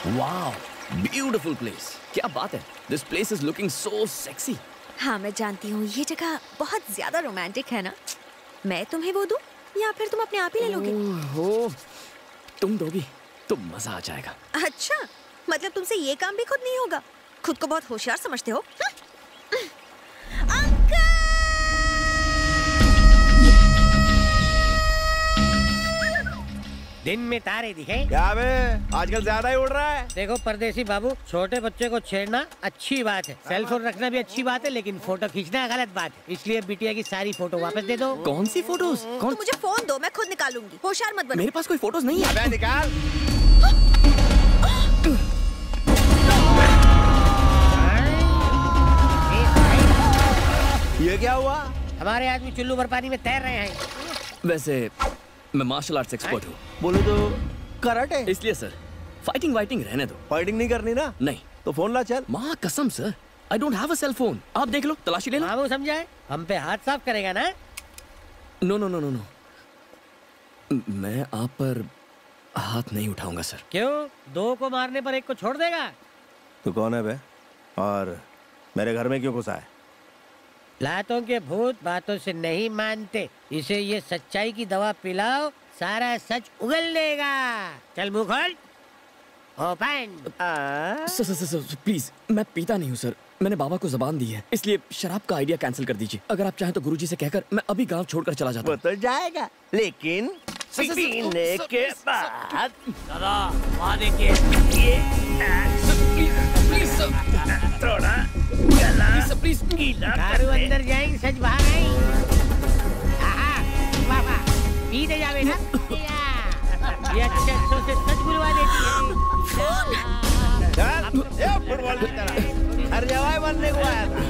Wow, beautiful place. क्या बात है, this place is looking so sexy. हाँ मैं जानती हूँ, ये जगह बहुत ज्यादा रोमांटिक है ना। मैं तुम्हें वो दूं या फिर तुम अपने आप ही ले लोगे? ओह, तुम दोगी तो मजा आ जाएगा। अच्छा, मतलब तुमसे ये काम भी खुद नहीं होगा? खुद को बहुत होशियार समझते हो। अंकल! दिन में तारे दिखे। क्या बे, आजकल ज्यादा ही उड़ रहा है। देखो परदेसी बाबू, छोटे बच्चे को छेड़ना अच्छी बात है, सेलफोन रखना भी अच्छी बात है, लेकिन फोटो खींचना गलत बात है। इसलिए बिटिया की सारी फोटो वापस दे दो। कौन सी फोटोज? तुम मुझे फोन दो, मैं खुद निकालूंगी। होशियार मत बनो। मेरे पास कोई फोटोज नहीं है। अबे निकाल। ये क्या हुआ? हमारे आदमी चुल्लू भर पानी में तैर रहे हैं। वैसे मैं मार्शल आर्ट्स एक्सपर्ट हूँ। बोले तो कराटे। इसलिए सर, फाइटिंग वाइटिंग रहने दो। फाइटिंग नहीं करनी ना? नहीं। तो फोन ला चल। माँ कसम sir, I don't have a cell phone. आप देख लो, तलाशी ले लो। बाबू समझाए, हम पे हाथ साफ करेगा ना? No no no no no, मैं आप पर हाथ नहीं उठाऊंगा सर। क्यों? दो को मारने पर एक को छोड़ देगा? तू कौन है बे? और मेरे घर में क्यों घुसा है? लातों के भूत बातों से नहीं मानते, इसे ये सच्चाई की दवा पिलाओ, सारा सच उगल देगा। चल मुंह खोल। ओपन। सर प्लीज, मैं पीता नहीं हूँ सर। मैंने बाबा को जबान दी है, इसलिए शराब का आइडिया कैंसिल कर दीजिए। अगर आप चाहें तो गुरुजी से कहकर मैं अभी गांव छोड़कर चला जाता वो हूँ। तो जाएगा, लेकिन पीने के बाद दादा वादे के थोड़ा प्लीज दारू अंदर जाएंगे, सच बाहर आएंगे। वाह वाह, पीते जावे ना। ये अच्छे से सच बुलवा देती है। ये फुटबॉल की तरह हर जगह बनने को आया था।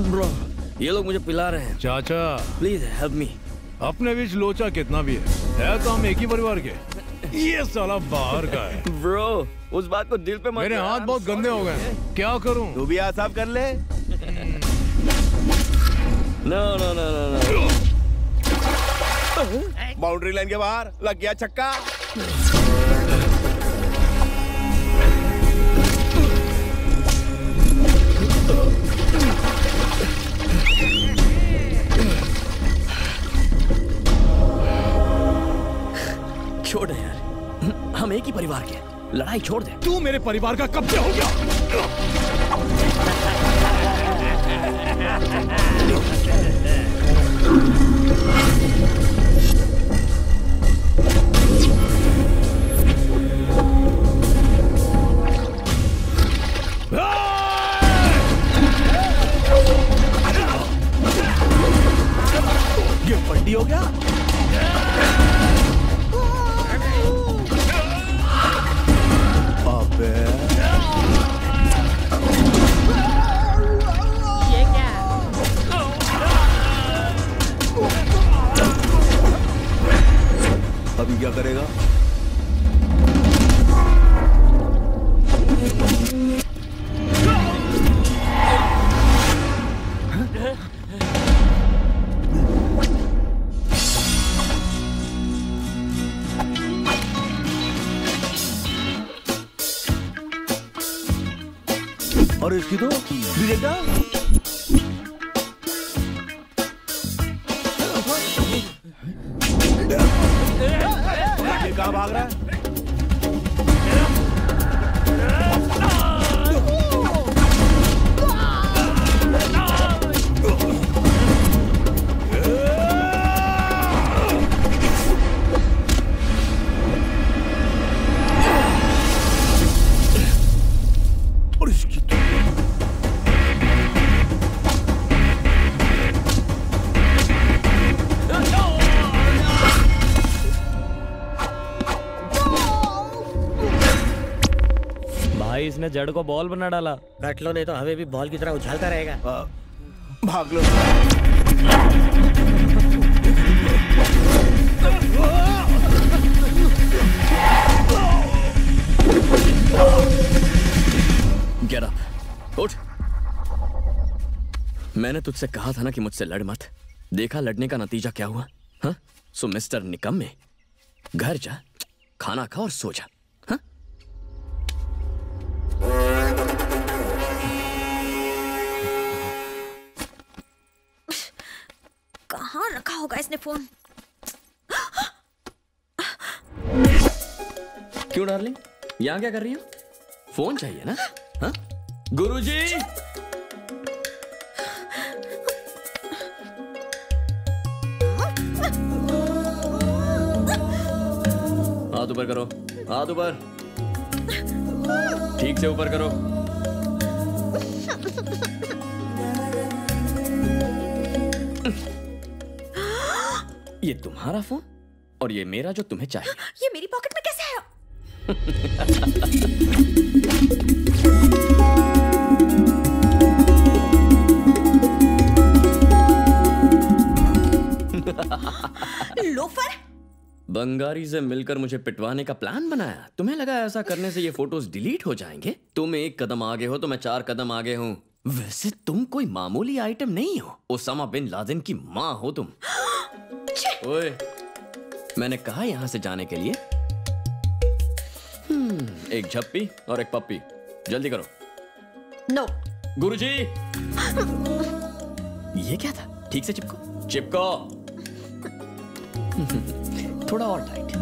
ब्रो, ये लोग मुझे पिला रहे हैं। चाचा प्लीज हेल्प मी। अपने बीच लोचा कितना भी है तो हम एक ही परिवार के। ये साला बाहर का है। ब्रो, उस बात को दिल पे मत। मेरे हाथ बहुत गंदे हो गए, क्या करूं? तू भी हाथ साफ कर ले। No no no no no. Boundary line के बाहर लग गया छक्का। छोड़ दे यार, हम एक ही परिवार के हैं। लड़ाई छोड़ दे। तू मेरे परिवार का कब से हो गया? ये पट्टी हो गया। अबे ये क्या? अभी क्या करेगा? और इसकी तो डिटेक्टर। ये कहाँ भाग रहा है? और इसकी तो भाई इसने जड़ को बॉल बना डाला। कट लो, नहीं तो हमें भी बॉल की तरह उछालता रहेगा। भाग लो। गेट अप, उठ। मैंने तुझसे कहा था ना कि मुझसे लड़ मत। देखा लड़ने का नतीजा क्या हुआ? हाँ? सो मिस्टर निकम्मे, घर जा, खाना खा और सो जा। हाँ? कहाँ रखा होगा इसने फोन? क्यों डार्लिंग, यहाँ क्या कर रही हो? फोन चाहिए ना? हाँ? गुरुजी! हाथ ऊपर करो, हाथ ऊपर, ठीक से ऊपर करो। ये तुम्हारा फोन और ये मेरा जो तुम्हें चाहिए। ये मेरी पॉकेट में कैसे आया? लोफर! बंगारी से मिलकर मुझे पिटवाने का प्लान बनाया। तुम्हें लगा ऐसा करने से ये फोटोज डिलीट हो जाएंगे? तुम 1 कदम आगे हो तो मैं 4 कदम आगे हूँ। वैसे तुम कोई मामूली आइटम नहीं हो, ओसामा बिन लादेन की माँ हो तुम। ओए, मैंने कहा यहाँ से जाने के लिए। एक झप्पी और एक पप्पी, जल्दी करो। नो। गुरुजी! ये क्या था? ठीक से चिपको, चिपको। थोड़ा और टाइट,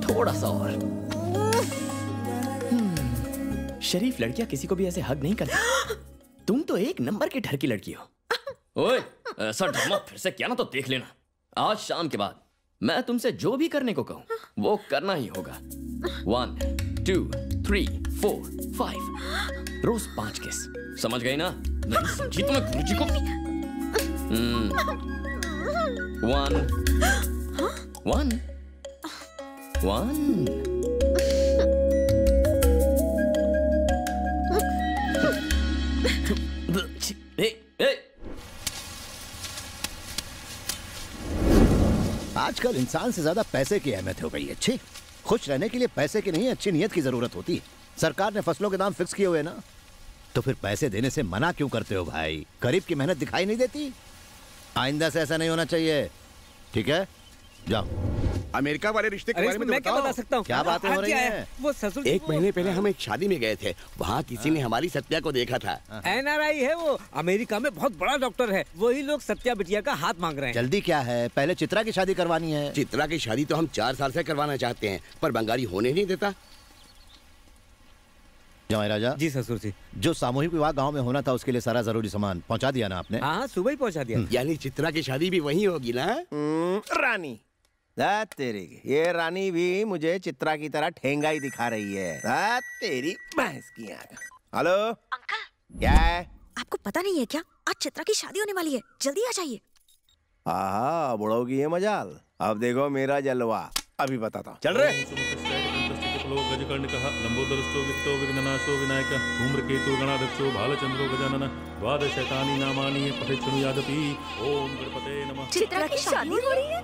थोड़ा सा और। शरीफ लड़कियां किसी को भी ऐसे हग नहीं करती। तुम तो 1 नंबर के ढर की लड़की हो। ओए, ऐसा ड्रामा फिर से किया ना तो देख लेना। आज शाम के बाद मैं तुमसे जो भी करने को कहूं वो करना ही होगा। 1 2 3 4 5 रोज 5 किस, समझ गई ना? नहीं समझी तो मैं गुरुजी को 1 आजकल इंसान से ज्यादा पैसे की अहमियत हो गई है। अच्छी खुश रहने के लिए पैसे की नहीं, अच्छी नीयत की जरूरत होती है। सरकार ने फसलों के दाम फिक्स किए हुए ना, तो फिर पैसे देने से मना क्यों करते हो भाई? गरीब की मेहनत दिखाई नहीं देती? आइंदा से ऐसा नहीं होना चाहिए, ठीक है? जाओ। अमेरिका वाले रिश्ते के बारे में मैं क्या बता सकता हूँ? क्या बातें हो रही हैं? वो ससुर 1 महीने पहले हम एक शादी में गए थे, वहाँ किसी ने हमारी सत्या को देखा था। NRI है वो, अमेरिका में बहुत बड़ा डॉक्टर है। वही लोग सत्या बिटिया का हाथ मांग रहे हैं। जल्दी क्या है? पहले चित्रा की शादी करवानी है। चित्रा की शादी तो हम 4 साल से करवाना चाहते हैं, पर बंगाली होने नहीं देता। जमाई राजा जी ससुर जी। जो सामूहिक विवाह गांव में होना था उसके लिए सारा जरूरी सामान पहुंचा दिया ना आपने? हाँ, सुबह ही पहुंचा दिया। यानी चित्रा की शादी भी वहीं होगी ना? रानी तेरी, ये रानी भी मुझे चित्रा की तरह ठेंगा ही दिखा रही है। तेरी भैंस की आंख। हेलो अंकल, क्या है? आपको पता नहीं है क्या? आज चित्रा की शादी होने वाली है, जल्दी आ जाइए। आहा, बुढ़ो की ये मजाल। अब देखो मेरा जलवा, अभी बताता हूँ। चल रहे। गजकर्णिकः लंबोदरस्थो वित्तो विघ्ननाशो विनायकः धूम्रकेतु गणाध्यक्षो भालचंद्रो गजाननः द्वादशैतानि नामानि पठेत् शृणुयादपि। ओम गणपते नमः। चित्रा की शादी हो रही है?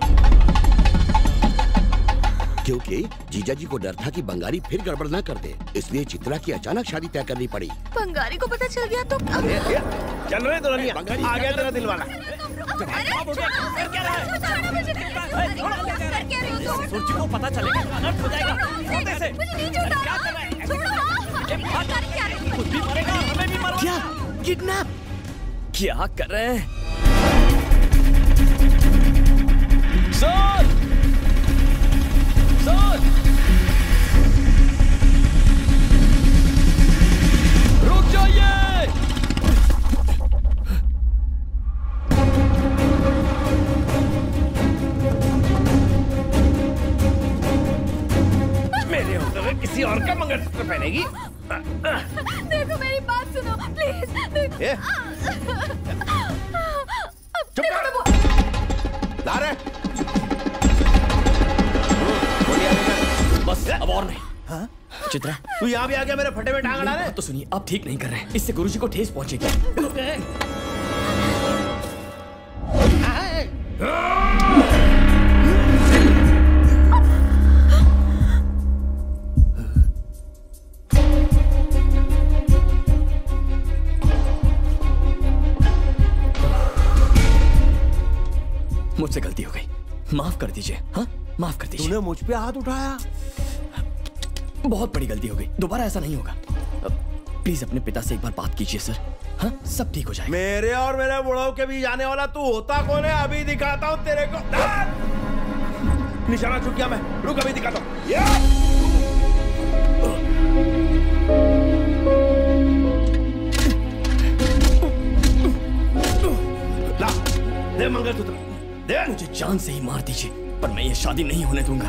क्योंकि जीजा जी को डर था कि बंगाली फिर गड़बड़ न कर दे, इसलिए चित्रा की अचानक शादी तय करनी पड़ी। बंगाली को पता चल गया तो चल रहे दुल्हनिया, आ गया तेरा दिल वाला। सूर्य को पता चलेगा तो अनर्थ हो जाएगा। खुद भी मरेगा, हमें भी मरो। क्या किडनैप? क्या कर रहे हैं? सर! सर! रुक जाइए! मेरे होते हुए किसी और का मंगलसूत्र पहनेगी? देखो मेरी बात सुनो प्लीज। चुप कर। ला रहे। बस अब और नहीं। हाँ? चित्रा, तू यहाँ भी आ गया मेरे फटे में टांग अड़ा रहे? तो सुनिए, आप ठीक नहीं कर रहे हैं। इससे गुरुजी को ठेस पहुंचेगी। मुझसे गलती हो गई, माफ कर दीजिए। हाँ, माफ कर दीजिए। तूने मुझ पे हाथ उठाया? बहुत बड़ी गलती हो गई, दोबारा ऐसा नहीं होगा। प्लीज अपने पिता से एक बार बात कीजिए सर। हाँ, सब ठीक हो जाएगा। मेरे और मेरे बुढ़ाओ के भी जाने वाला तू होता कौन है? अभी दिखाता हूँ तेरे को। निशाना चुक गया मैं, रुक अभी दिखाता हूँ। ला, दे मंगलसूत्र, दे। मुझे जान से ही मार दीजिए, पर मैं ये शादी नहीं होने दूंगा।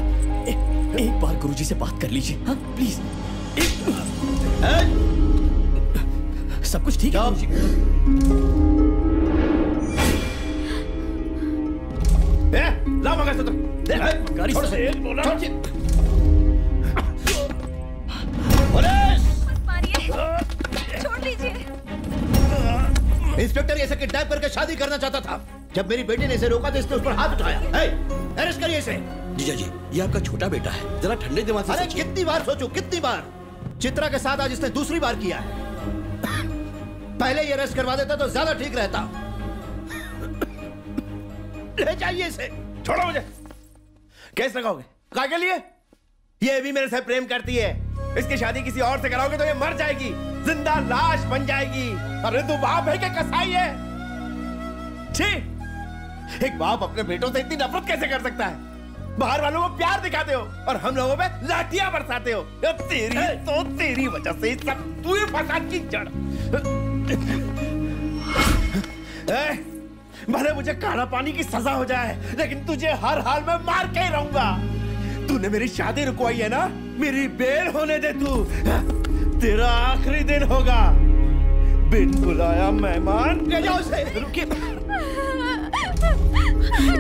एक बार गुरुजी से बात कर लीजिए, हाँ प्लीज। सब कुछ ठीक है गुरुजी? ला मंगलसूत्र, दे। गाड़ी से छोड़ दीजिए। इंस्पेक्टर इसे किडनैप करके शादी करना चाहता था। जब मेरी बेटी ने इसे रोका तो इसने उस पर हाथ उठाया। अरेस्ट करिए इसे। जीजा जी, ये आपका छोटा बेटा है, जरा ठंडे दिमाग से अरे सोचिए। कितनी बार सोचूं, कितनी बार? चित्रा के साथ आज इसने दूसरी बार किया है। पहले ये अरेस्ट करवा देता तो ज्यादा ठीक रहता। ले जाइए इसे। छोड़ो मुझे। केस लगाओगे? क्या के लिए? ये भी मेरे से प्रेम करती है। इसकी शादी किसी और से कराओगे तो ये मर जाएगी, जिंदा लाश बन जाएगी। अरे तू बाप है क्या कसाई है? छी! एक बाप अपने बेटों से इतनी नफरत कैसे कर सकता है? बाहर वालों को प्यार दिखाते हो और हम लोगों पे लाठियां बरसाते हो। तेरी वजह से सब तू ही फसाद की जड़। भले मुझे काला पानी की सजा हो जाए, लेकिन तुझे हर हाल में मार के ही रहूंगा। तूने मेरी शादी रुकवाई है ना, मेरी बेल होने दे तू। तेरा आखिरी दिन होगा। बिन बुलाया मेहमान। ले जाओ उसे। रुकिए।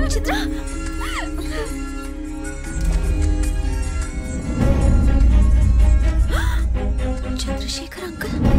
चित्रा। चंद्रशेखर अंकल।